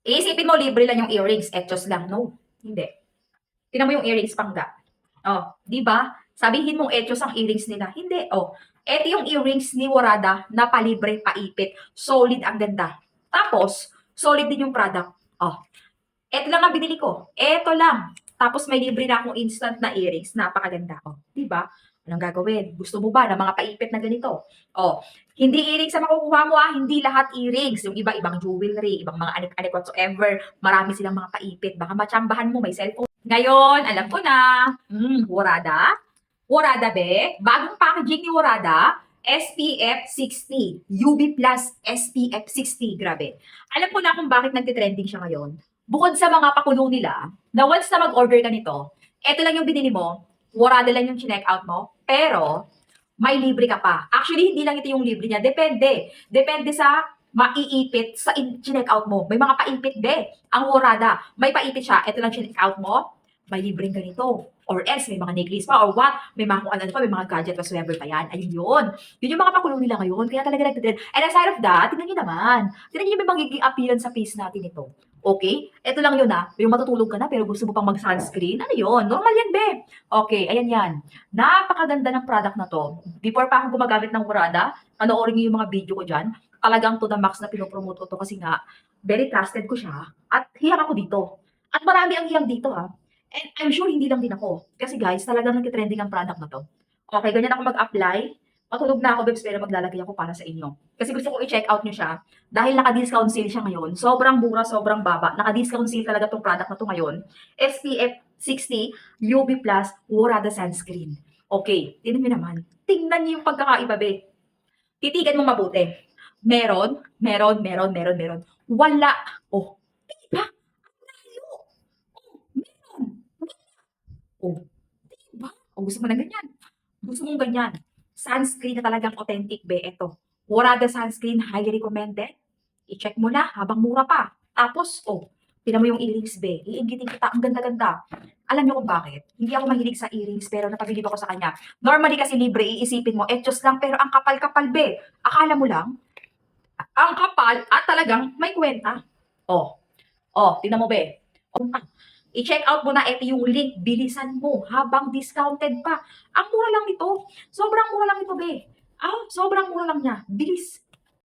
Iisipin mo libre lang yung earrings, etos lang. No, hindi. Tingnan mo yung earrings pangga. Oh, 'di ba? Sabihin mong etos ang earrings nila. Hindi. Oh, eto yung earrings ni Warada na palibre, paipit. Solid ang ganda. Tapos, solid din yung product. Oh, eto lang ang binili ko. Eto lang. Tapos may libre na akong instant na earrings. Napakaganda. Oh, 'di ba? Anong gagawin? Gusto mo ba ng mga paipit na ganito? Oh, hindi earrings ang makukuha mo ah, hindi lahat earrings. Yung iba, ibang jewelry, ibang mga anik-anik whatsoever. Marami silang mga paipit. Baka matsambahan mo, may cellphone. Ngayon, alam ko na. Warada. Warada, be. Bagong packaging ni Warada. SPF 60. UV plus SPF 60. Grabe. Alam ko na kung bakit nagtitrending siya ngayon. Bukod sa mga pakulo nila, na once na mag-order ka nito, eto lang yung binili mo, Warada lang yung chinek out mo, pero may libre ka pa. Actually, hindi lang ito yung libre niya. Depende. Depende sa maiipit sa chinek out mo. May mga paipit, be. Ang Warada, may paipit siya. Ito lang chinek out mo, may libreng ganito. Or else, may mga necklace pa, or what, may mga kung ano pa, may mga gadget whatsoever pa yan. Ayun yun. Yun yung mga pakulo nila ngayon. Kaya talaga nagtitrend. And aside of that, tingnan nyo naman. Tingnan nyo yung magiging appearance sa face natin ito. Okay? Ito lang yun ah. Yung matutulog ka na pero gusto mo pang mag-sunscreen. Ano yun? Normal yan, be. Okay, ayan yan. Napakaganda ng product na to. Before pa ako gumagamit ng Murada, panoorin niyo yung mga video ko dyan. Talagang to the max na pinopromote ko to kasi nga, very trusted ko siya. At hiyak ako dito. At marami ang hiyang dito ha. And I'm sure hindi lang din ako. Kasi guys, talagang nagtitrending ang product na to. Okay, ganyan ako mag-apply. Matulog na ako, Bebs, pero maglalagay ako para sa inyo. Kasi gusto ko i-check out nyo siya. Dahil naka-discount sale siya ngayon. Sobrang mura, sobrang baba. Naka-discount sale talaga tong product na to ngayon. SPF 60 UV Plus Warada Sunscreen. Okay, tingnan nyo naman. Tingnan niyo yung pagkakaiba, be. Titigan mo mabuti. Meron. Wala. Oh, diba? Layo. Oh, meron. Oh, diba? O gusto mo na ganyan. Gusto mong ganyan. Sunscreen na talagang authentic, be. Ito. Warada Sunscreen, highly recommended. I-check mo na habang mura pa. Tapos, oh, tingnan mo yung earrings, be. Iinggitin kita. Ang ganda-ganda. Alam niyo kung bakit? Hindi ako mahilig sa earrings pero napabilib ako sa kanya. Normally kasi libre, iisipin mo, etos lang pero ang kapal-kapal, be. Akala mo lang, ang kapal at talagang may kwenta. Oh, tingnan mo, be. Oh, i-check out mo na ito yung link. Bilisan mo habang discounted pa. Ang mura lang nito. Sobrang mura lang ito, be. Sobrang mura lang niya. Bilis.